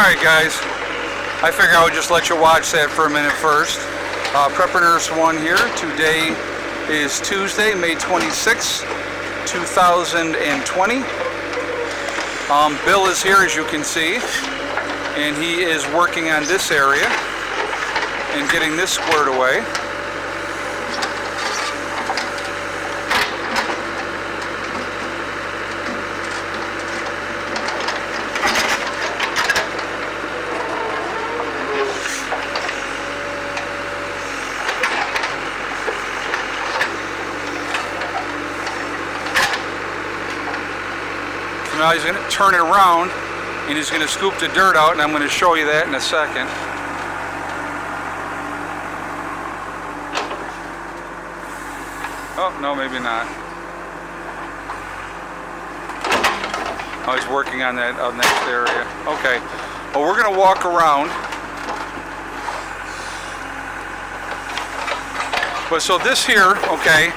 Alright guys, I figure I would just let you watch that for a minute first. Prepper Nurse 1 here. Today is Tuesday, May 26, 2020. Bill is here, as you can see, and he is working on this area and getting this squared away. Now he's going to turn it around and he's going to scoop the dirt out, and I'm going to show you that in a second. Oh, no, maybe not. Oh, he's working on that next area. Okay. Well, we're going to walk around. But so this here, okay,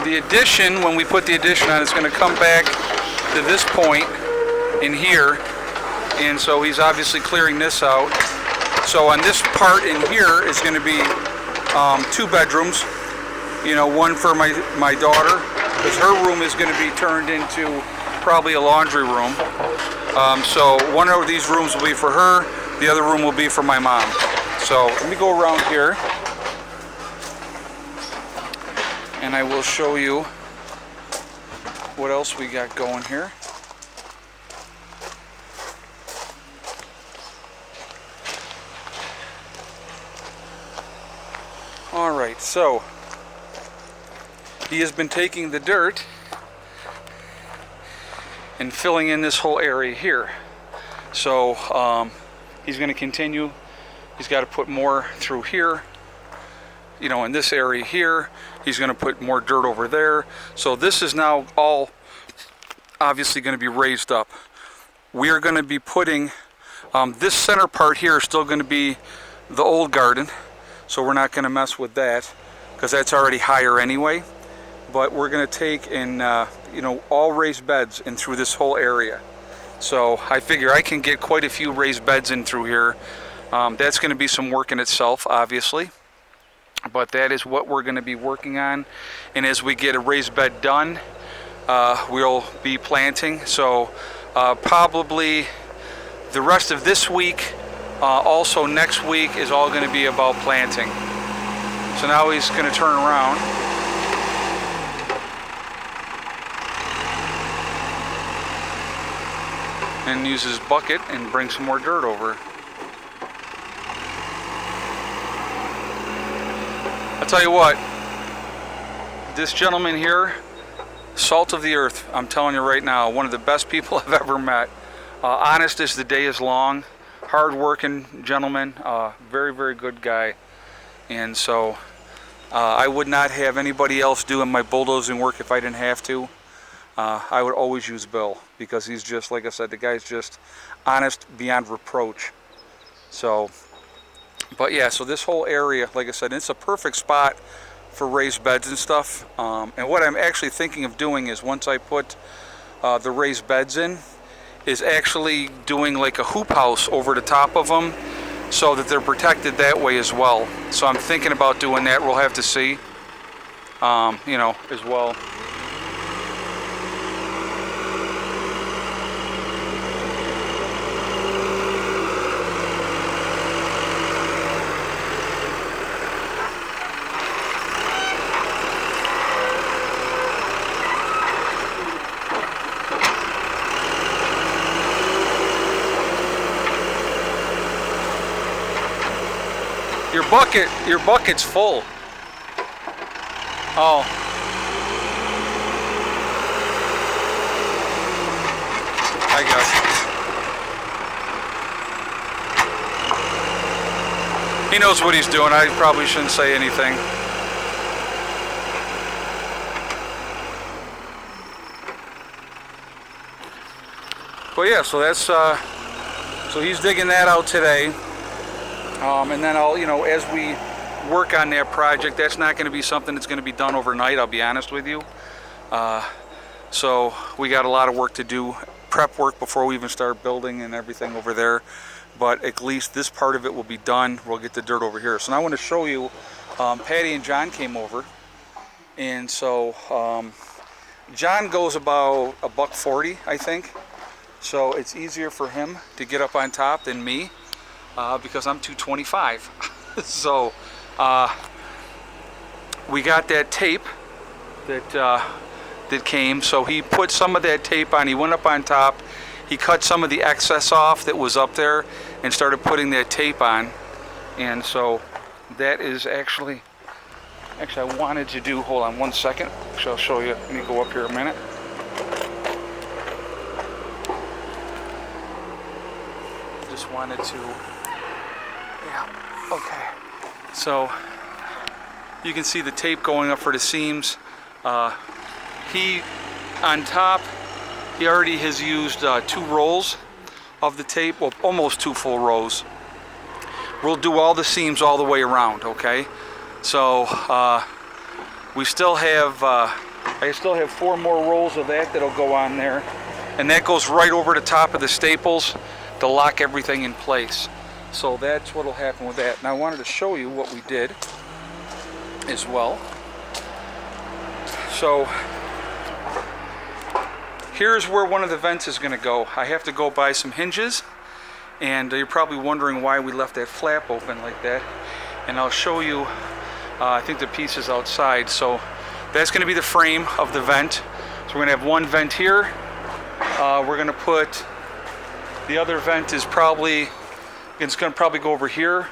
the addition, when we put the addition on, it's going to come back to this point in here, and so he's obviously clearing this out. So on this part in here is going to be 2 bedrooms, you know, one for my daughter, because her room is going to be turned into probably a laundry room. So one of these rooms will be for her, the other room will be for my mom. So let me go around here and I will show you what else we got going here. Alright, so he has been taking the dirt and filling in this whole area here. So he's going to continue. He's got to put more through here, you know, in this area here. He's going to put more dirt over there. So this is now all obviously going to be raised up. We are going to be putting this center part here is still going to be the old garden, so we're not going to mess with that because that's already higher anyway. But we're going to take and you know, all raised beds in through this whole area. So I figure I can get quite a few raised beds in through here. That's going to be some work in itself, obviously. But that is what we're going to be working on. And as we get a raised bed done, we'll be planting. So probably the rest of this week, also next week, is all going to be about planting. So now he's going to turn around. And use his bucket and bring some more dirt over. I'll tell you what, this gentleman here, salt of the earth, I'm telling you right now, one of the best people I've ever met. Honest as the day is long, hard-working gentleman, very, very good guy. And so I would not have anybody else doing my bulldozing work if I didn't have to. I would always use Bill because he's just, like I said, the guy's just honest beyond reproach. So, but yeah, so this whole area, like I said, it's a perfect spot for raised beds and stuff. And what I'm actually thinking of doing is, once I put the raised beds in, is actually doing like a hoop house over the top of them so that they're protected that way as well. So I'm thinking about doing that. We'll have to see, you know, as well. Your bucket's full. Oh. I guess. He knows what he's doing. I probably shouldn't say anything. But yeah, so that's so he's digging that out today. And then I'll, you know, as we work on that project, that's not going to be something that's going to be done overnight, I'll be honest with you. So we got a lot of work to do prep work before we even start building and everything over there. But at least this part of it will be done. We'll get the dirt over here. So now I want to show you, Patty and John came over. And so John goes about $140, I think. So it's easier for him to get up on top than me because I'm 225. So we got that tape that came. So he put some of that tape on. He went up on top. He cut some of the excess off that was up there and started putting that tape on. And so that is actually I wanted to do, hold on one second. Actually, I'll show you. Let me go up here a minute. Just wanted to, yeah, okay. So you can see the tape going up for the seams. He, on top, he already has used 2 rolls of the tape, well, almost 2 full rows. We'll do all the seams all the way around, okay? So we still have, I still have 4 more rolls of that'll go on there, and that goes right over the top of the staples to lock everything in place. So that's what'll happen with that. Now I wanted to show you what we did as well. So here's where one of the vents is going to go. I have to go buy some hinges, and you're probably wondering why we left that flap open like that. And I'll show you, I think the piece is outside. So that's going to be the frame of the vent. So we're going to have one vent here. We're going to put, the other vent is probably, it's going to probably go over here.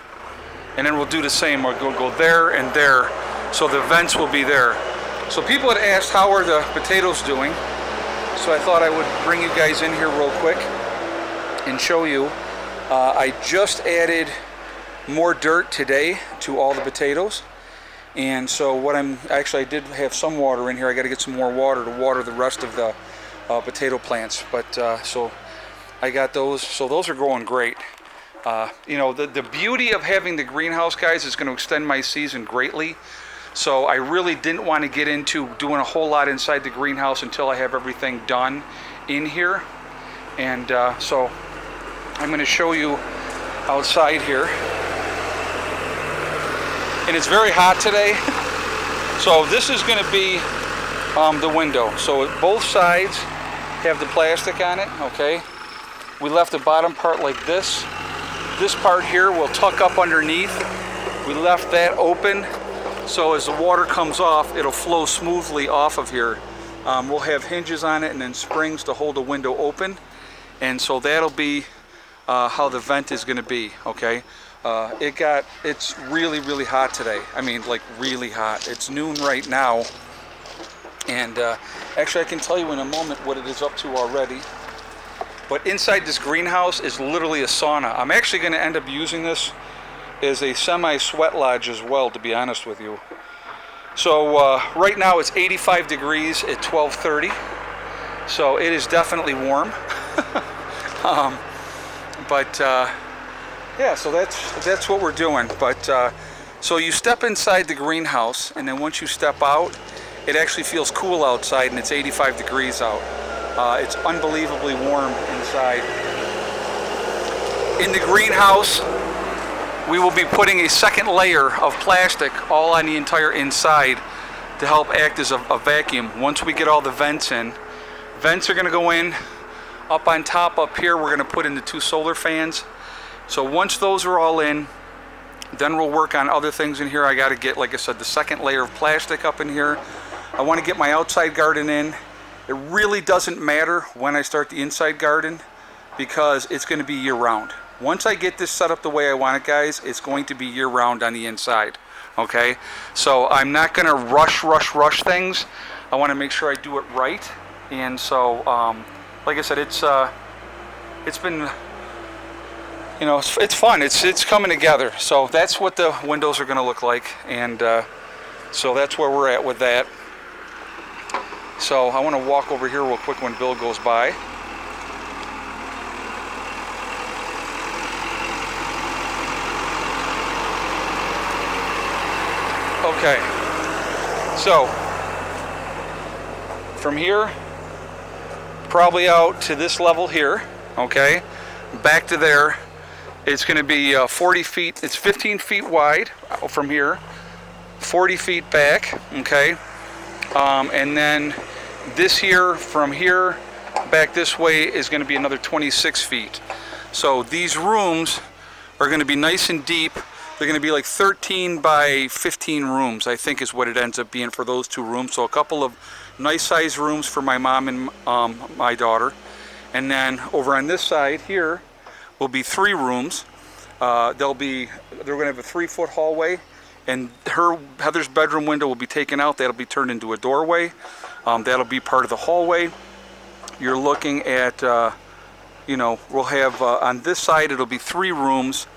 And then we'll do the same. We're going to go there and there. So the vents will be there. So people had asked, how are the potatoes doing? So I thought I would bring you guys in here real quick and show you. I just added more dirt today to all the potatoes. And so what I did have some water in here. I got to get some more water to water the rest of the potato plants. But so I got those. So those are growing great. You know, the beauty of having the greenhouse, guys, is going to extend my season greatly. So I really didn't want to get into doing a whole lot inside the greenhouse until I have everything done in here. And so I'm going to show you outside here. And it's very hot today. So this is going to be the window. So both sides have the plastic on it, okay? We left the bottom part like this. This part here will tuck up underneath. We left that open, so as the water comes off, it'll flow smoothly off of here. We'll have hinges on it and then springs to hold the window open. And so that'll be how the vent is going to be, okay? It's really, really hot today. I mean, like really hot. It's noon right now. And actually, I can tell you in a moment what it is up to already. But inside this greenhouse is literally a sauna. I'm actually going to end up using this as a semi-sweat lodge as well, to be honest with you. So right now it's 85 degrees at 12:30. So it is definitely warm. Yeah, so that's what we're doing. But so you step inside the greenhouse, and then once you step out, it actually feels cool outside, and it's 85 degrees out. It's unbelievably warm inside. In the greenhouse, we will be putting a second layer of plastic all on the entire inside to help act as a vacuum. Once we get all the vents in, vents are going to go in. Up on top up here, we're going to put in the 2 solar fans. So once those are all in, then we'll work on other things in here. I got to get, like I said, the second layer of plastic up in here. I want to get my outside garden in. It really doesn't matter when I start the inside garden because it's going to be year-round. Once I get this set up the way I want it, guys, it's going to be year-round on the inside, okay? So I'm not going to rush things. I want to make sure I do it right. And so, like I said, it's been, you know, it's fun. It's coming together. So that's what the windows are going to look like. And so that's where we're at with that. So I want to walk over here real quick when Bill goes by. Okay, so from here, probably out to this level here, okay? Back to there. It's going to be 40 feet. It's 15 feet wide from here, 40 feet back, okay? And then this here, from here back this way, is going to be another 26 feet. So these rooms are going to be nice and deep. They're going to be like 13 by 15 rooms, I think is what it ends up being for those two rooms. So a couple of nice sized rooms for my mom and my daughter. And then over on this side here will be 3 rooms. They're going to have a 3-foot hallway, and Heather's bedroom window will be taken out. That'll be turned into a doorway. That'll be part of the hallway. You're looking at, we'll have on this side, it'll be 3 rooms.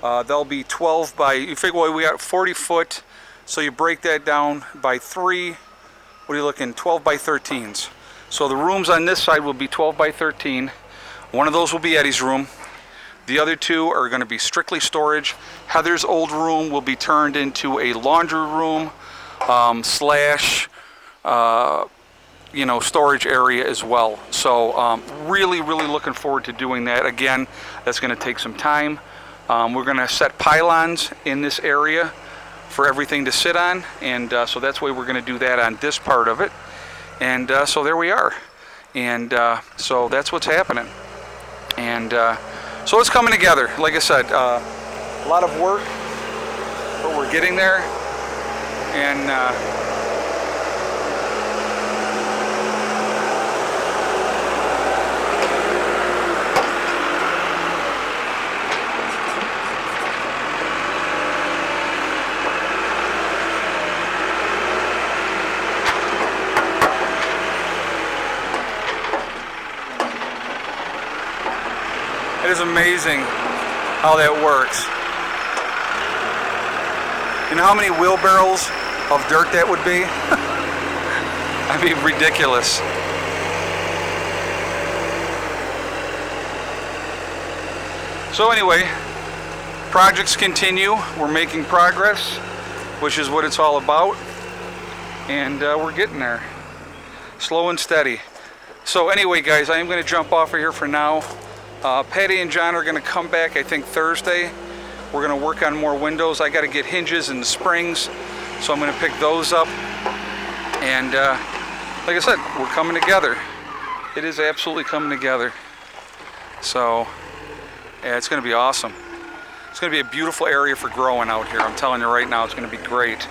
They'll be 12 by, you figure, well, we got 40 foot, so you break that down by 3. What are you looking? 12 by 13s. So the rooms on this side will be 12 by 13. One of those will be Eddie's room. The other 2 are going to be strictly storage. Heather's old room will be turned into a laundry room slash storage area as well. So really looking forward to doing that. Again, that's going to take some time. We're going to set pylons in this area for everything to sit on, and so that's why we're going to do that on this part of it. And so there we are. And so that's what's happening. And so it's coming together. Like I said, a lot of work, but we're getting there. And it is amazing how that works. You know how many wheelbarrows of dirt that would be? I mean, ridiculous. So anyway, projects continue. We're making progress, which is what it's all about. And we're getting there. Slow and steady. So anyway, guys, I am going to jump off of here for now. Patty and John are going to come back, I think, Thursday. We're going to work on more windows. I got to get hinges and the springs, so I'm going to pick those up. And like I said, we're coming together. It is absolutely coming together. So yeah, it's going to be awesome. It's going to be a beautiful area for growing out here. I'm telling you right now, it's going to be great.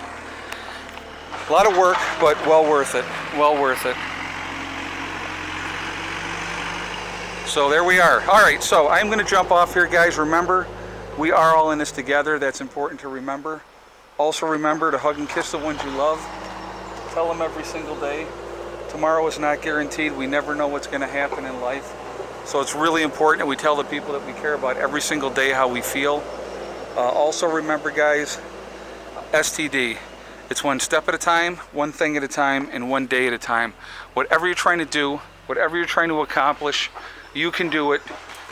A lot of work, but well worth it. Well worth it. So there we are. All right, so I'm going to jump off here, guys. Remember, we are all in this together. That's important to remember. Also remember to hug and kiss the ones you love. Tell them every single day. Tomorrow is not guaranteed. We never know what's going to happen in life. So it's really important that we tell the people that we care about every single day how we feel. Also remember, guys, STD. It's one step at a time, one thing at a time, and one day at a time. Whatever you're trying to do, whatever you're trying to accomplish, you can do it.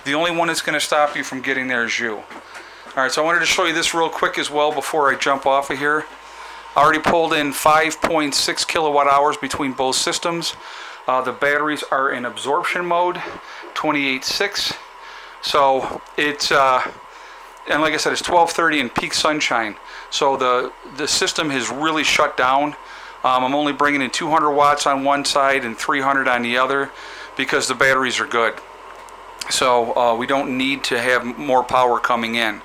The only one that's going to stop you from getting there is you. All right, so I wanted to show you this real quick as well before I jump off of here. I already pulled in 5.6 kilowatt hours between both systems. The batteries are in absorption mode, 28.6. So it's, and like I said, it's 12:30 in peak sunshine. So the system has really shut down. I'm only bringing in 200 watts on one side and 300 on the other because the batteries are good. So we don't need to have more power coming in.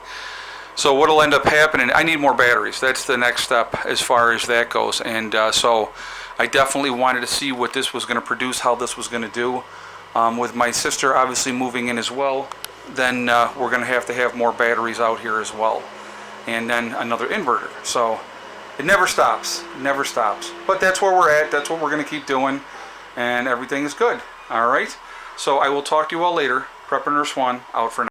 So what will end up happening, I need more batteries. That's the next step as far as that goes. And so I definitely wanted to see what this was going to produce, how this was going to do. With my sister obviously moving in as well, then we're going to have more batteries out here as well. And then another inverter. So it never stops, never stops. But that's where we're at, that's what we're going to keep doing. And everything is good. All right. So I will talk to you all later. Prepper Nurse 1 out for now.